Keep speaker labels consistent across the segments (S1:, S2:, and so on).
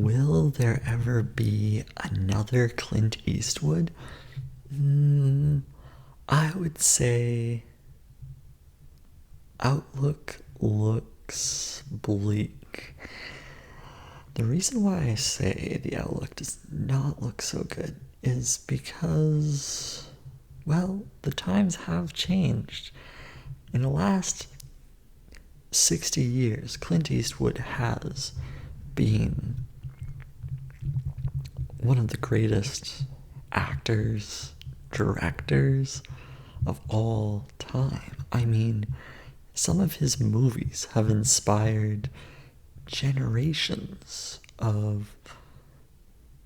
S1: will there ever be another Clint Eastwood? I would say outlook looks bleak. The reason why I say the outlook does not look so good is because, well, the times have changed. In the last 60 years, Clint Eastwood has been one of the greatest actors, directors of all time. I mean, some of his movies have inspired generations of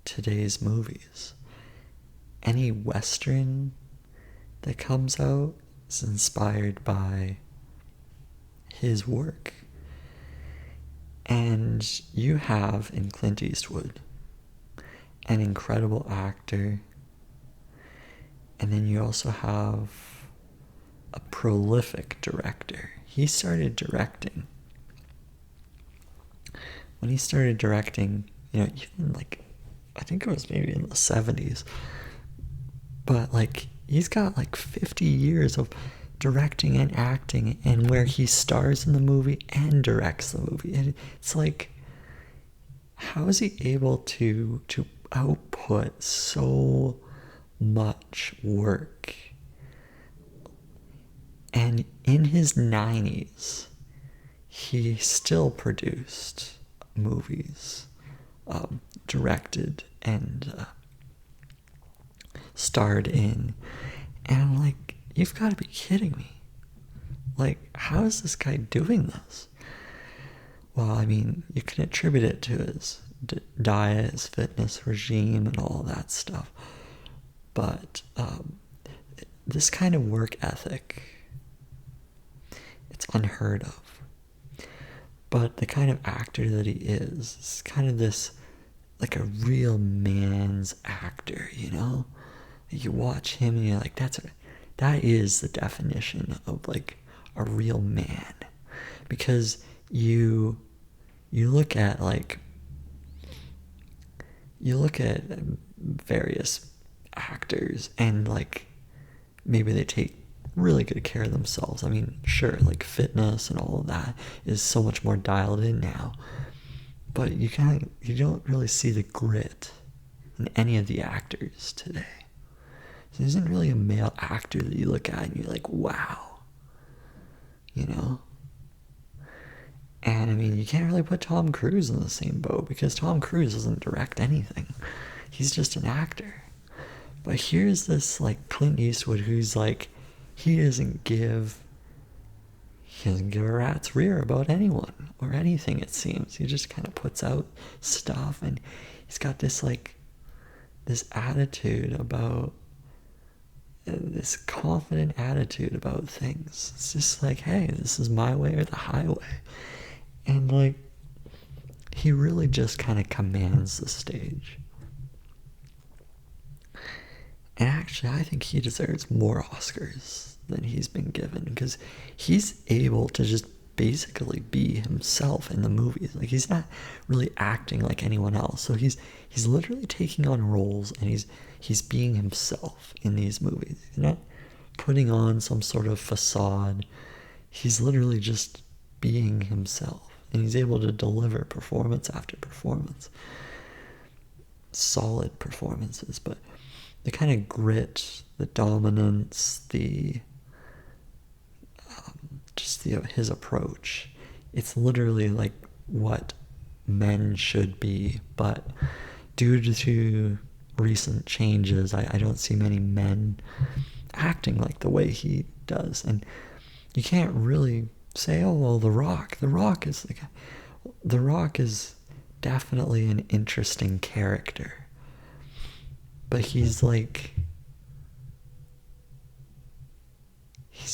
S1: today's movies. Any Western that comes out is inspired by his work. And you have in Clint Eastwood an incredible actor, and then you also have a prolific director. He started directing. When he started directing, even like, I think it was maybe in the 70s, but like, he's got like 50 years of directing and acting, and where he stars in the movie and directs the movie. And it's like, how is he able to output so much work? And in his 90s, he still produced movies, directed and starred in. And I'm like, you've got to be kidding me. Like, how is this guy doing this? Well, I mean, you can attribute it to his diet, his fitness regime, and all that stuff. But this kind of work ethic, it's unheard of. But the kind of actor that he is kind of this, like a real man's actor, You watch him and you're like, that is the definition of like a real man. Because you look at various actors and like maybe they take really good care of themselves. I mean, sure, like fitness and all of that is so much more dialed in now, but you don't really see the grit in any of the actors today. So there isn't really a male actor that you look at and you're like, wow, And I mean, you can't really put Tom Cruise in the same boat because Tom Cruise doesn't direct anything. He's just an actor. But here's this like Clint Eastwood who's like, he doesn't give a rat's rear about anyone or anything, it seems. He just kind of puts out stuff, and he's got this attitude about, this confident attitude about things. It's just like, hey, this is my way or the highway. And like, he really just kind of commands the stage. And actually, I think he deserves more Oscars than he's been given, because he's able to just basically be himself in the movies. Like, he's not really acting like anyone else. So he's literally taking on roles, and he's being himself in these movies. He's not putting on some sort of facade. He's literally just being himself, and he's able to deliver performance after performance. Solid performances, but the kind of grit, the dominance, his approach, it's literally like what men should be. But due to recent changes, I don't see many men acting like the way he does. And you can't really say, oh, well, The Rock is definitely an interesting character, but he's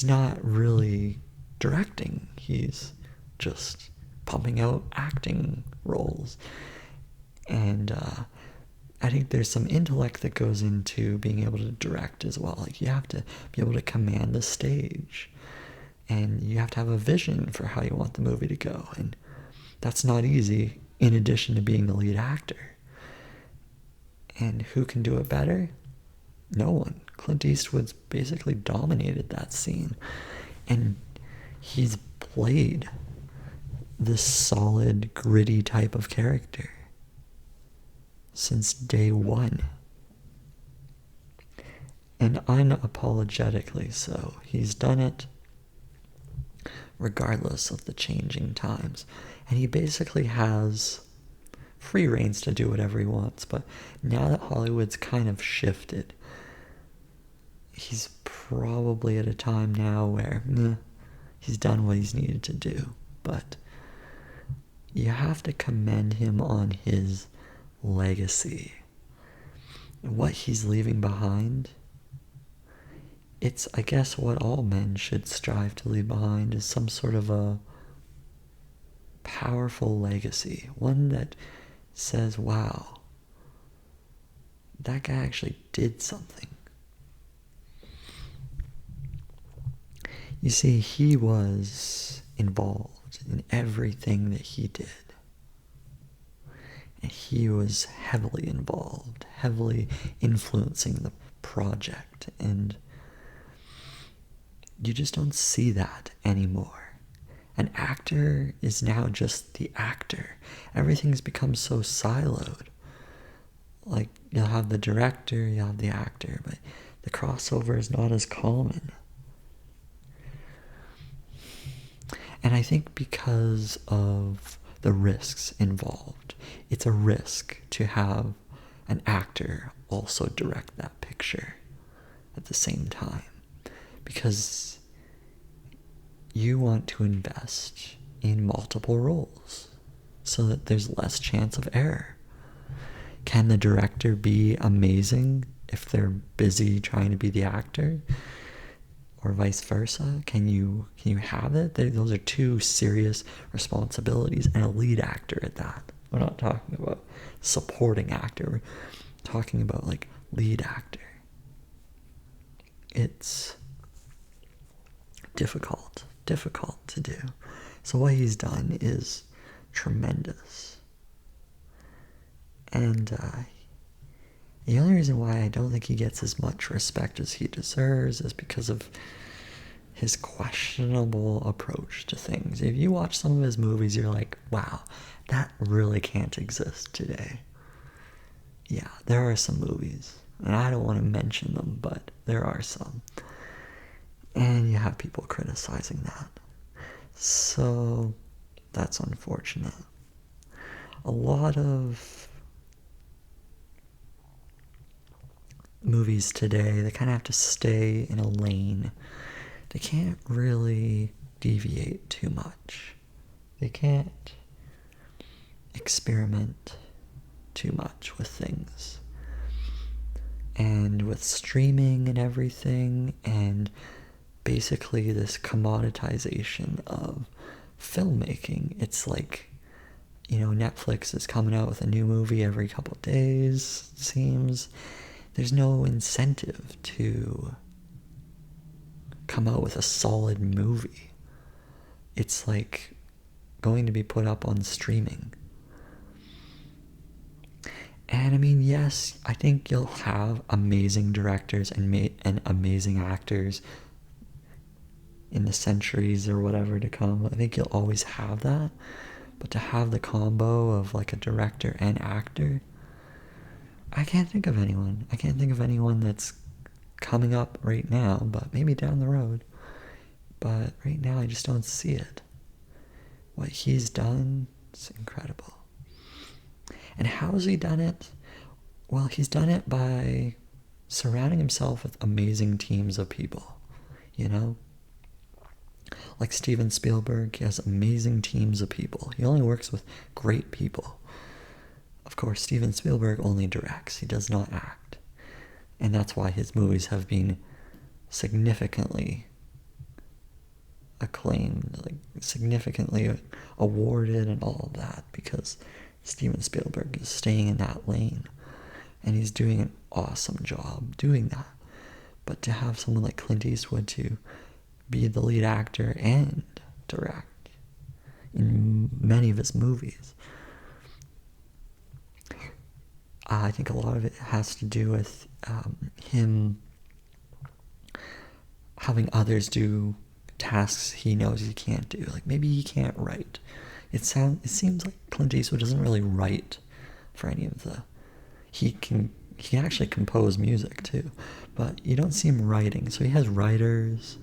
S1: not really directing. He's just pumping out acting roles. And I think there's some intellect that goes into being able to direct as well. Like, you have to be able to command the stage, and you have to have a vision for how you want the movie to go. And that's not easy in addition to being the lead actor. And who can do it better? No one. Clint Eastwood's basically dominated that scene. And he's played this solid, gritty type of character since day one. And unapologetically so. He's done it regardless of the changing times. And he basically has free reins to do whatever he wants. But now that Hollywood's kind of shifted, he's probably at a time now where he's done what he's needed to do. But you have to commend him on his legacy. What he's leaving behind, it's, I guess, what all men should strive to leave behind, is some sort of a powerful legacy. One that says, wow, that guy actually did something. You see, he was involved in everything that he did. And he was heavily involved, heavily influencing the project. And you just don't see that anymore. An actor is now just the actor. Everything's become so siloed. Like, you'll have the director, you'll have the actor, but the crossover is not as common. And I think because of the risks involved, it's a risk to have an actor also direct that picture at the same time. Because you want to invest in multiple roles so that there's less chance of error. Can the director be amazing if they're busy trying to be the actor? Or vice versa? Can you have it? Those are two serious responsibilities, and a lead actor at that. We're not talking about supporting actor. We're talking about like lead actor. It's difficult to do. So what he's done is tremendous. And the only reason why I don't think he gets as much respect as he deserves is because of his questionable approach to things. If you watch some of his movies, you're like, wow, that really can't exist today. Yeah, there are some movies, and I don't want to mention them, but there are some. And you have people criticizing that. So that's unfortunate. A lot of movies today, they kind of have to stay in a lane. They can't really deviate too much. They can't experiment too much with things. And with streaming and everything, and basically this commoditization of filmmaking, it's like, Netflix is coming out with a new movie every couple days, it seems. There's no incentive to come out with a solid movie. It's like going to be put up on streaming. And I mean, yes, I think you'll have amazing directors and amazing actors in the centuries or whatever to come. I think you'll always have that. But to have the combo of like a director and actor, I can't think of anyone. I can't think of anyone that's coming up right now, but maybe down the road. But right now I just don't see it. What he's done is incredible. And how has he done it? Well, he's done it by surrounding himself with amazing teams of people, Like Steven Spielberg, he has amazing teams of people. He only works with great people. Of course, Steven Spielberg only directs. He does not act. And that's why his movies have been significantly acclaimed, like significantly awarded and all of that, because Steven Spielberg is staying in that lane. And he's doing an awesome job doing that. But to have someone like Clint Eastwood to be the lead actor and direct in many of his movies, I think a lot of it has to do with him having others do tasks he knows he can't do. Like maybe he can't write. It seems like Clint Eastwood doesn't really write for any of the. He can actually compose music too, but you don't see him writing. So he has writers,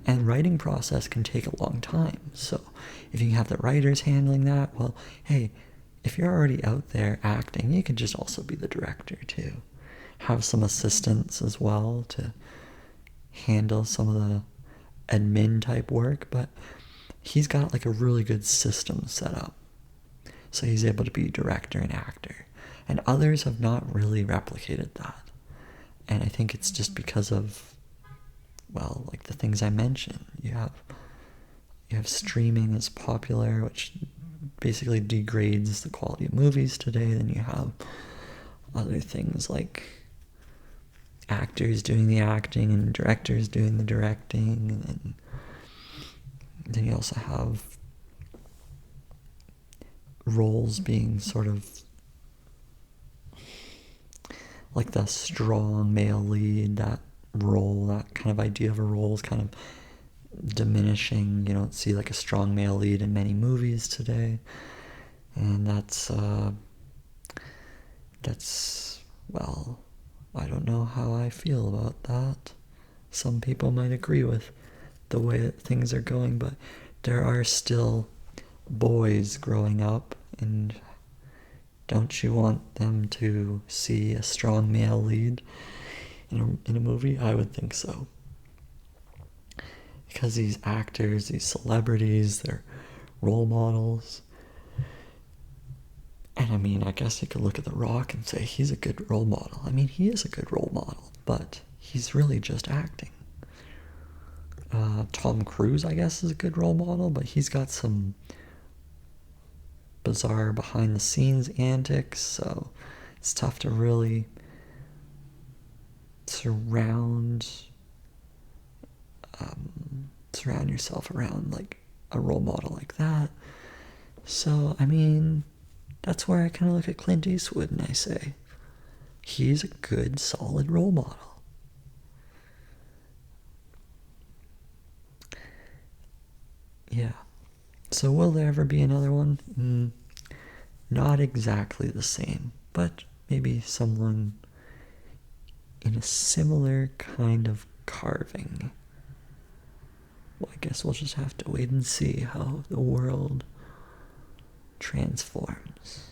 S1: and writing process can take a long time. So if you have the writers handling that, well, hey, if you're already out there acting, you can just also be the director too. Have some assistants as well to handle some of the admin type work, but he's got like a really good system set up. So he's able to be director and actor. And others have not really replicated that. And I think it's just because of, well, like the things I mentioned. You have streaming is popular, which basically degrades the quality of movies today. Then you have other things like actors doing the acting and directors doing the directing, and then you also have roles being sort of like the strong male lead. That role, that kind of idea of a role is kind of diminishing. You don't see like a strong male lead in many movies today, and that's well, I don't know how I feel about that. Some people might agree with the way that things are going, but there are still boys growing up, and don't you want them to see a strong male lead in a movie? I would think so. Because these actors, these celebrities, they're role models. And I mean, I guess you could look at The Rock and say he's a good role model. I mean, he is a good role model, but he's really just acting. Tom Cruise, I guess, is a good role model, but he's got some bizarre behind-the-scenes antics, so it's tough to really surround yourself around like a role model like that. So, I mean, that's where I kind of look at Clint Eastwood and I say, he's a good, solid role model. Yeah. So will there ever be another one? Not exactly the same, but maybe someone in a similar kind of carving. Well, I guess we'll just have to wait and see how the world transforms.